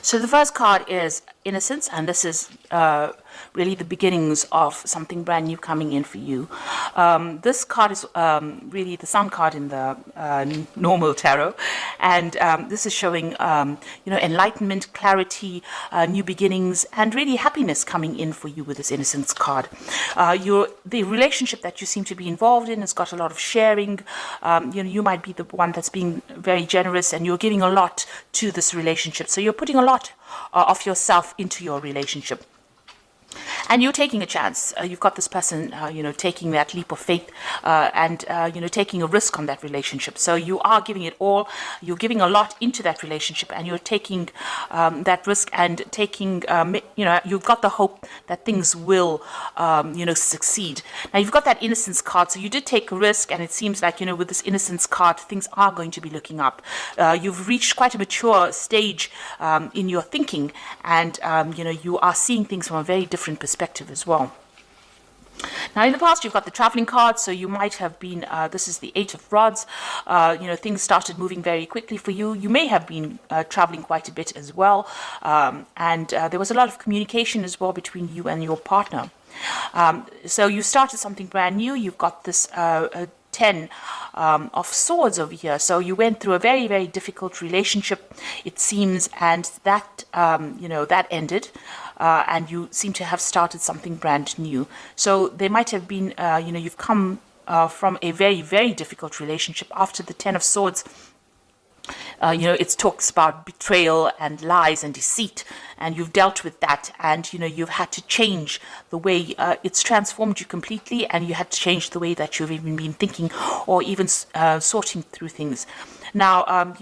So the first card is Innocence, and this is really the beginnings of something brand new coming in for you. This card is really the sun card in the normal tarot, and this is showing enlightenment, clarity, new beginnings, and really happiness coming in for you with this Innocence card. The relationship that you seem to be involved in has got a lot of sharing. You might be the one that's being very generous, and you're giving a lot to this relationship. So you're putting a lot of yourself into your relationship. And you're taking a chance. You've got this person, taking that leap of faith and taking a risk on that relationship. So you are giving it all. You're giving a lot into that relationship, and you're taking that risk and taking, you've got the hope that things will, succeed. Now, you've got that Innocence card. So you did take a risk, and it seems like, with this Innocence card, things are going to be looking up. You've reached quite a mature stage in your thinking, and, you are seeing things from a very different perspective as well. Now, in the past, you've got the traveling card, so you might have been, this is the Eight of Rods, things started moving very quickly for you. You may have been traveling quite a bit as well, and there was a lot of communication as well between you and your partner. So you started something brand new. You've got this 10 of Swords over here. So you went through a very, very difficult relationship, it seems, and that, that ended. And you seem to have started something brand new. So there might have been, you've come from a very, very difficult relationship. After the 10 of Swords, it talks about betrayal and lies and deceit, and you've dealt with that, and you've had to change the way it's transformed you completely, and you had to change the way that you've even been thinking or even sorting through things. Now,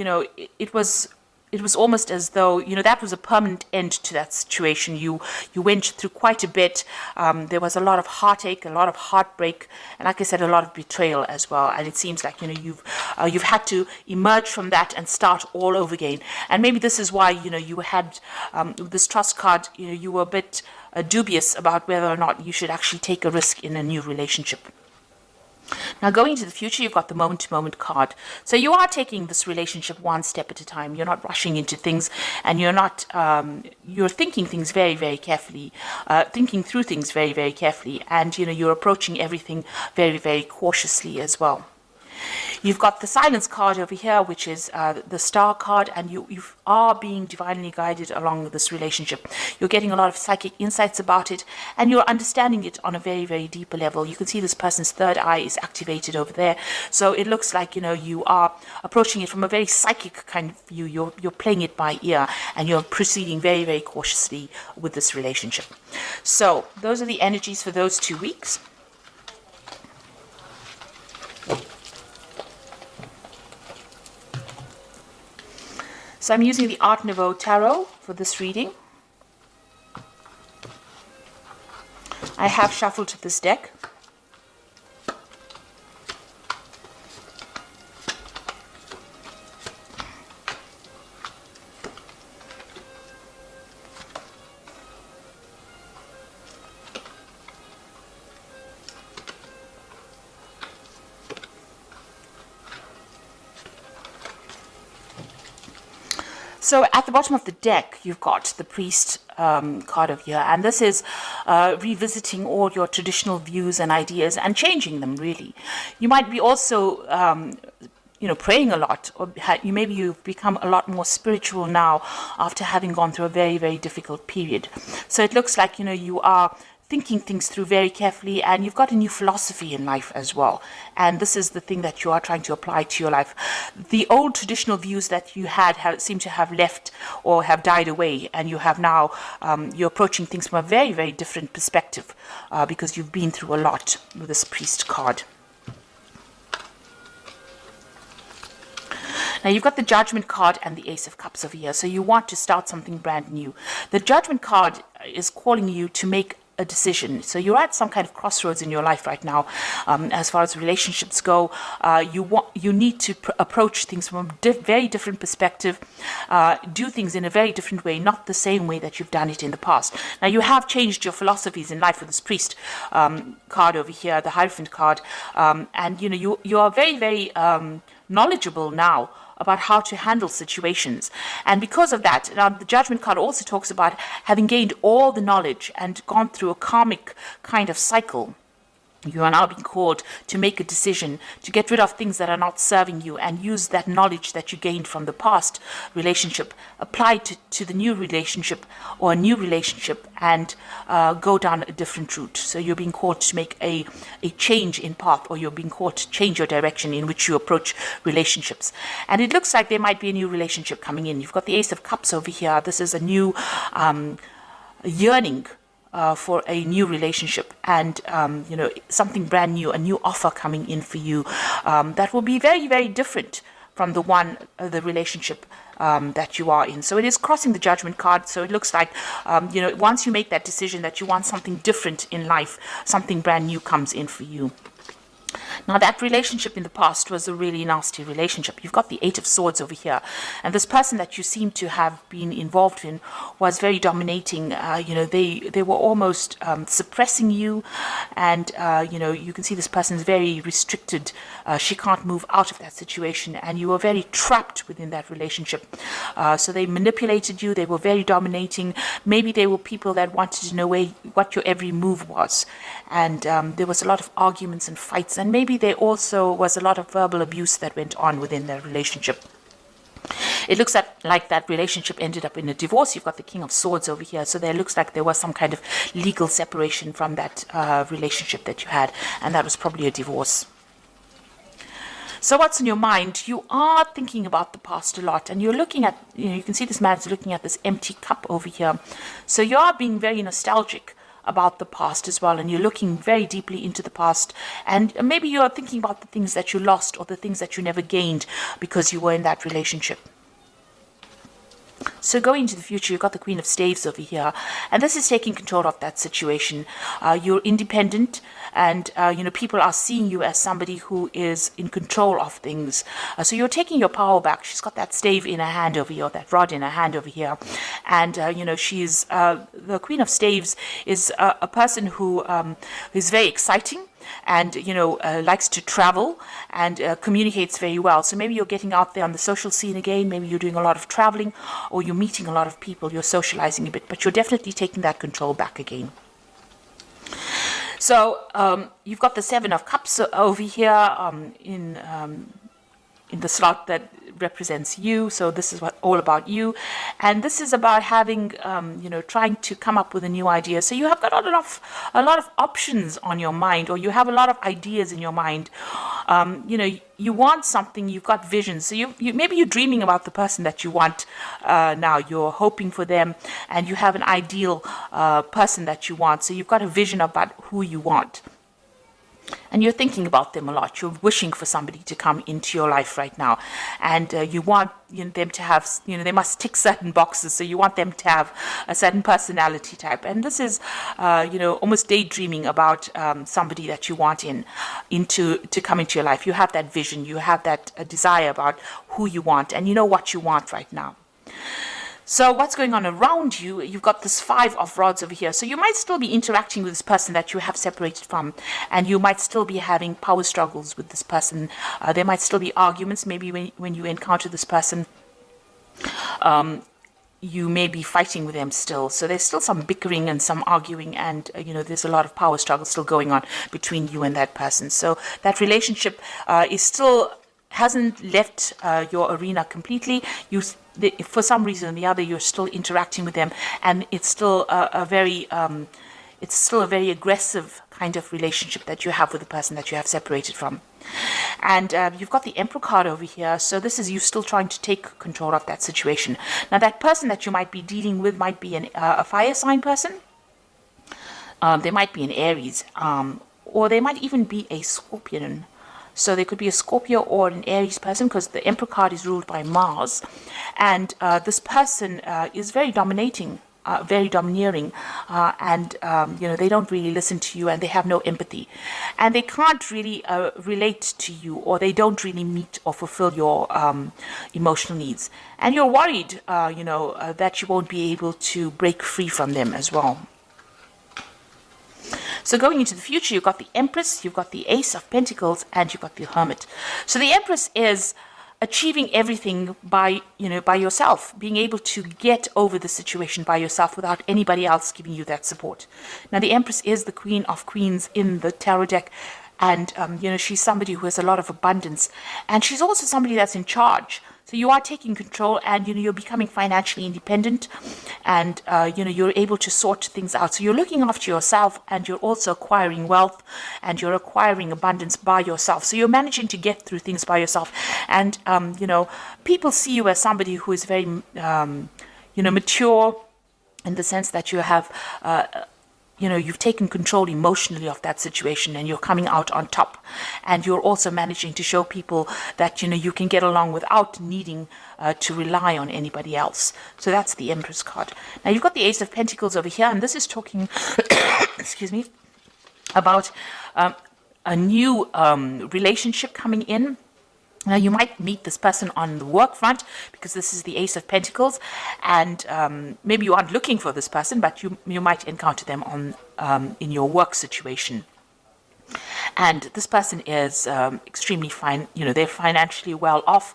it was almost as though, that was a permanent end to that situation. You went through quite a bit. There was a lot of heartache, a lot of heartbreak, and like I said, a lot of betrayal as well. And it seems like, you've had to emerge from that and start all over again. And maybe this is why, you had this Trust card, you were a bit dubious about whether or not you should actually take a risk in a new relationship. Now, going into the future, you've got the moment-to-moment card. So you are taking this relationship one step at a time. You're not rushing into things, and you're not, you're thinking things very, very carefully, thinking through things very, very carefully, and, you're approaching everything very, very cautiously as well. You've got the Silence card over here, which is the Star card, and you are being divinely guided along this relationship. You're getting a lot of psychic insights about it, and you're understanding it on a very, very deeper level. You can see this person's third eye is activated over there. So it looks like, you are approaching it from a very psychic kind of view. You're playing it by ear, and you're proceeding very, very cautiously with this relationship. So those are the energies for those 2 weeks. So I'm using the Art Nouveau Tarot for this reading. I have shuffled this deck. So at the bottom of the deck, you've got the Priest card over here, and this is revisiting all your traditional views and ideas and changing them, really. You might be also, praying a lot, or maybe you've become a lot more spiritual now after having gone through a very, very difficult period. So it looks like, you are thinking things through very carefully, and you've got a new philosophy in life as well. And this is the thing that you are trying to apply to your life. The old traditional views that you had seem to have left or have died away, and you have now, you're approaching things from a very, very different perspective because you've been through a lot with this Priest card. Now, you've got the Judgment card and the Ace of Cups over here, so you want to start something brand new. The Judgment card is calling you to make a decision. So you're at some kind of crossroads in your life right now. As far as relationships go, you need to approach things from a very different perspective, do things in a very different way, not the same way that you've done it in the past. Now, you have changed your philosophies in life with this Priest card over here, the Hierophant card, and you are very, very knowledgeable now about how to handle situations. And because of that, now the Judgment card also talks about having gained all the knowledge and gone through a karmic kind of cycle. You are now being called to make a decision, to get rid of things that are not serving you and use that knowledge that you gained from the past relationship, apply to the new relationship or a new relationship, and go down a different route. So you're being called to make a change in path, or you're being called to change your direction in which you approach relationships. And it looks like there might be a new relationship coming in. You've got the Ace of Cups over here. This is a new yearning for a new relationship, and something brand new, a new offer coming in for you that will be very, very different from the relationship that you are in. So it is crossing the Judgment card. So it looks like once you make that decision that you want something different in life, something brand new comes in for you. Now, that relationship in the past was a really nasty relationship. You've got the Eight of Swords over here. And this person that you seem to have been involved in was very dominating. They were almost suppressing you. And, you can see this person is very restricted. She can't move out of that situation. And you were very trapped within that relationship. So they manipulated you. They were very dominating. Maybe they were people that wanted to know what your every move was. And there was a lot of arguments and fights. And maybe there also was a lot of verbal abuse that went on within their relationship. It looks like that relationship ended up in a divorce. You've got the King of Swords over here. So there looks like there was some kind of legal separation from that relationship that you had. And that was probably a divorce. So what's in your mind? You are thinking about the past a lot. And you're looking at, you can see this man's looking at this empty cup over here. So you are being very nostalgic about the past as well, and you're looking very deeply into the past, and maybe you're thinking about the things that you lost or the things that you never gained because you were in that relationship. So going into the future, you've got the Queen of Staves over here, and this is taking control of that situation. You're independent, and people are seeing you as somebody who is in control of things. So you're taking your power back. She's got that stave in her hand over here, that rod in her hand over here, and she's the Queen of Staves is a person who is very exciting, and likes to travel and communicates very well. So maybe you're getting out there on the social scene again, maybe you're doing a lot of traveling, or you're meeting a lot of people, you're socializing a bit, but you're definitely taking that control back again. So you've got the Seven of Cups over here in the slot that represents you. So this is all about you, and this is about having trying to come up with a new idea. So you have got a lot of options on your mind, or you have a lot of ideas in your mind. You want something, you've got visions. So you maybe you're dreaming about the person that you want now. You're hoping for them, and you have an ideal person that you want. So you've got a vision about who you want. And you're thinking about them a lot. You're wishing for somebody to come into your life right now. And you want them to have, they must tick certain boxes. So you want them to have a certain personality type. And this is, almost daydreaming about somebody that you want to come into your life. You have that vision. You have that desire about who you want. And you know what you want right now. So what's going on around you? You've got this Five of Rods over here. So you might still be interacting with this person that you have separated from, and you might still be having power struggles with this person. There might still be arguments. Maybe when you encounter this person, you may be fighting with them still. So there's still some bickering and some arguing, and there's a lot of power struggle still going on between you and that person. So that relationship is still hasn't left your arena completely. For some reason or the other, you're still interacting with them, and it's still a very aggressive kind of relationship that you have with the person that you have separated from. And you've got the Emperor card over here. So this is you still trying to take control of that situation. Now, that person that you might be dealing with might be a fire sign person. They might be an Aries, or they might even be a Scorpion. So there could be a Scorpio or an Aries person, because the Emperor card is ruled by Mars. And this person is very dominating, very domineering, and they don't really listen to you, and they have no empathy. And they can't really relate to you, or they don't really meet or fulfill your emotional needs. And you're worried, that you won't be able to break free from them as well. So going into the future, you've got the Empress, you've got the Ace of Pentacles, and you've got the Hermit. So the Empress is achieving everything by, by yourself, being able to get over the situation by yourself without anybody else giving you that support. Now, the Empress is the Queen of Queens in the tarot deck, and she's somebody who has a lot of abundance, and she's also somebody that's in charge. So you are taking control, and you're becoming financially independent, and you're able to sort things out. So you're looking after yourself, and you're also acquiring wealth, and you're acquiring abundance by yourself. So you're managing to get through things by yourself, and people see you as somebody who is very mature, in the sense that you have you've taken control emotionally of that situation, and you're coming out on top. And you're also managing to show people that, you can get along without needing to rely on anybody else. So that's the Empress card. Now, you've got the Ace of Pentacles over here, and this is talking, excuse me, about a new relationship coming in. Now, you might meet this person on the work front, because this is the Ace of Pentacles, and maybe you aren't looking for this person, but you might encounter them on in your work situation. And this person is extremely fine. They're financially well off.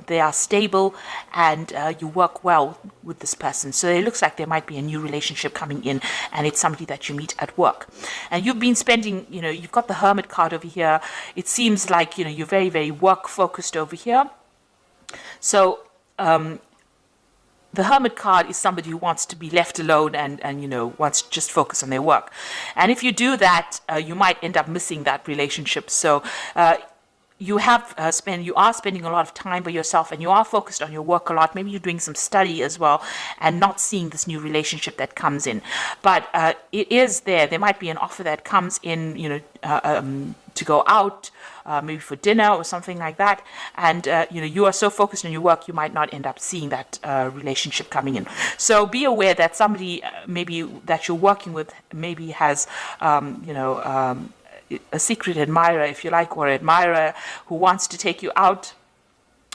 They are stable, and you work well with this person. So it looks like there might be a new relationship coming in, and it's somebody that you meet at work. And you've been spending, you've got the Hermit card over here. It seems like, you're very, very work focused over here. So, the Hermit card is somebody who wants to be left alone and wants to just focus on their work. And if you do that, you might end up missing that relationship. So you are spending a lot of time by yourself, and you are focused on your work a lot. Maybe you're doing some study as well, and not seeing this new relationship that comes in. But it is there. There might be an offer that comes in, to go out, maybe for dinner or something like that. And, you are so focused on your work, you might not end up seeing that relationship coming in. So be aware that somebody maybe that you're working with maybe has, a secret admirer, if you like, or admirer who wants to take you out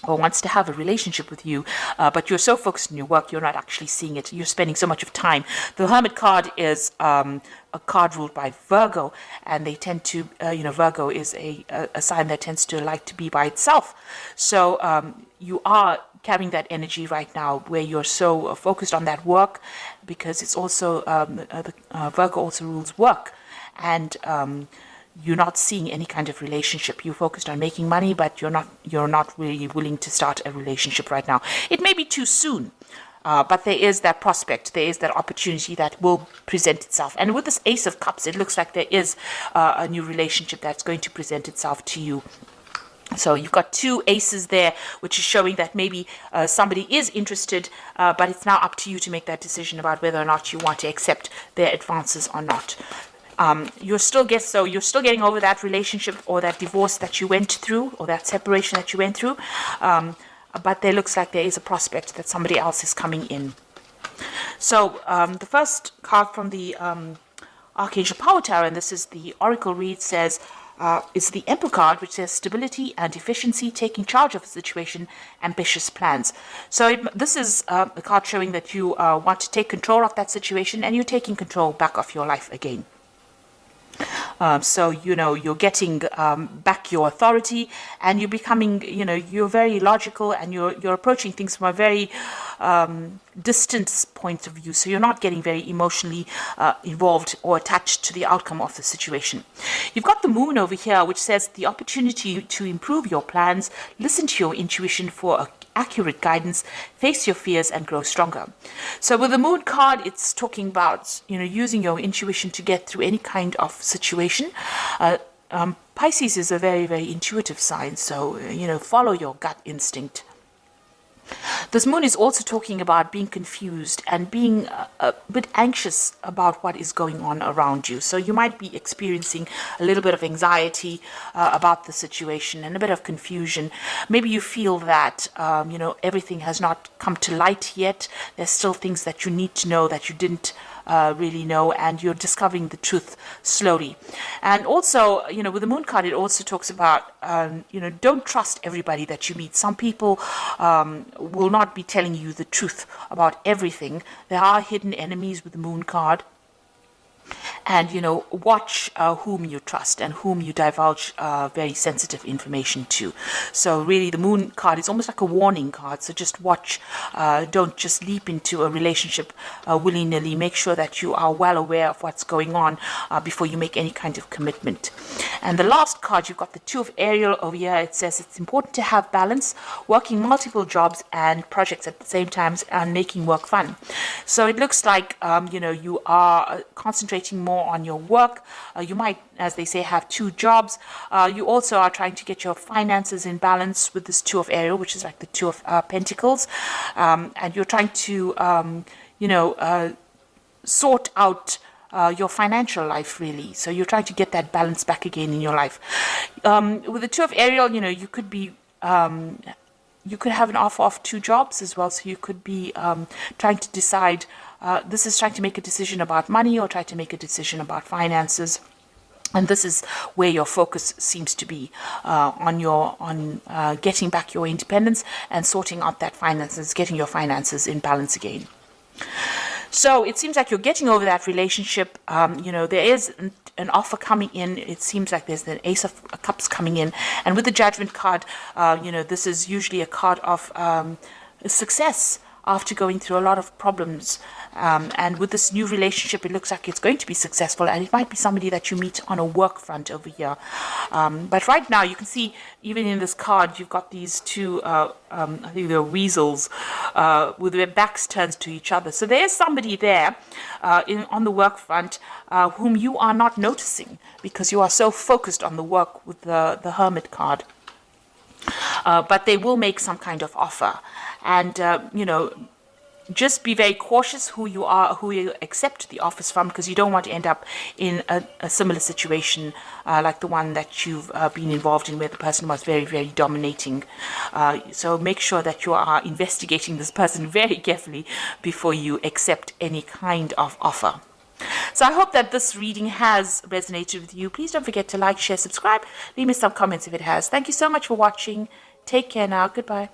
or wants to have a relationship with you, but you're so focused on your work, you're not actually seeing it. You're spending so much of time. The Hermit card is a card ruled by Virgo, and they tend to, Virgo is a sign that tends to like to be by itself. So you are carrying that energy right now, where you're so focused on that work, because it's also, Virgo also rules work. And you're not seeing any kind of relationship. You're focused on making money, but you're not really willing to start a relationship right now. It may be too soon, but there is that prospect, there is that opportunity that will present itself. And with this Ace of Cups, it looks like there is a new relationship that's going to present itself to you. So you've got two aces there, which is showing that maybe somebody is interested, but it's now up to you to make that decision about whether or not you want to accept their advances or not. You're still getting over that relationship or that divorce that you went through, or that separation that you went through, but there looks like there is a prospect that somebody else is coming in. So the first card from the Archangel Power Tower, and this is the Oracle read, says it's the Emperor card, which says stability and efficiency, taking charge of a situation, ambitious plans. So this is a card showing that you want to take control of that situation, and you're taking control back of your life again. So, you're getting back your authority, and you're becoming, you're very logical, and you're approaching things from a very distant point of view. So you're not getting very emotionally involved or attached to the outcome of the situation. You've got the Moon over here, which says the opportunity to improve your plans, listen to your intuition for accurate guidance, face your fears, and grow stronger. So with the Moon card, it's talking about, using your intuition to get through any kind of situation. Pisces is a very, very intuitive sign, so, follow your gut instinct. This Moon is also talking about being confused and being a bit anxious about what is going on around you. So you might be experiencing a little bit of anxiety about the situation and a bit of confusion. Maybe you feel that, everything has not come to light yet. There's still things that you need to know that you didn't really know, and you're discovering the truth slowly. And also, with the Moon card, it also talks about, don't trust everybody that you meet. Some people will not be telling you the truth about everything. There are hidden enemies with the Moon card. And watch whom you trust and whom you divulge very sensitive information to. So really the moon card is almost like a warning card, so just watch. Don't just leap into a relationship willy-nilly. Make sure that you are well aware of what's going on before you make any kind of commitment. And the last card, you've got the Two of Ariel over here. It says it's important to have balance, working multiple jobs and projects at the same time, and making work fun. So it looks like you are concentrating more on your work. You might, as they say, have two jobs. You also are trying to get your finances in balance with this Two of Ariel, which is like the Two of Pentacles, and you're trying to sort out your financial life, really. So you're trying to get that balance back again in your life. With the Two of Ariel, you could be you could have an offer of two jobs as well. So you could be trying to decide. This is trying to make a decision about money, or try to make a decision about finances. And this is where your focus seems to be, on getting back your independence and sorting out that finances, getting your finances in balance again. So it seems like you're getting over that relationship. There is an offer coming in. It seems like there's an Ace of Cups coming in. And with the Judgment card, this is usually a card of success after going through a lot of problems. And with this new relationship, it looks like it's going to be successful, and it might be somebody that you meet on a work front over here. But right now, you can see, even in this card, you've got these two, I think they're weasels, with their backs turned to each other. So there's somebody there on the work front whom you are not noticing, because you are so focused on the work with the Hermit card. But they will make some kind of offer. And, just be very cautious who you accept the offers from, because you don't want to end up in a similar situation like the one that you've been involved in, where the person was very, very dominating. So make sure that you are investigating this person very carefully before you accept any kind of offer. So I hope that this reading has resonated with you. Please don't forget to like, share, subscribe. Leave me some comments if it has. Thank you so much for watching. Take care now. Goodbye.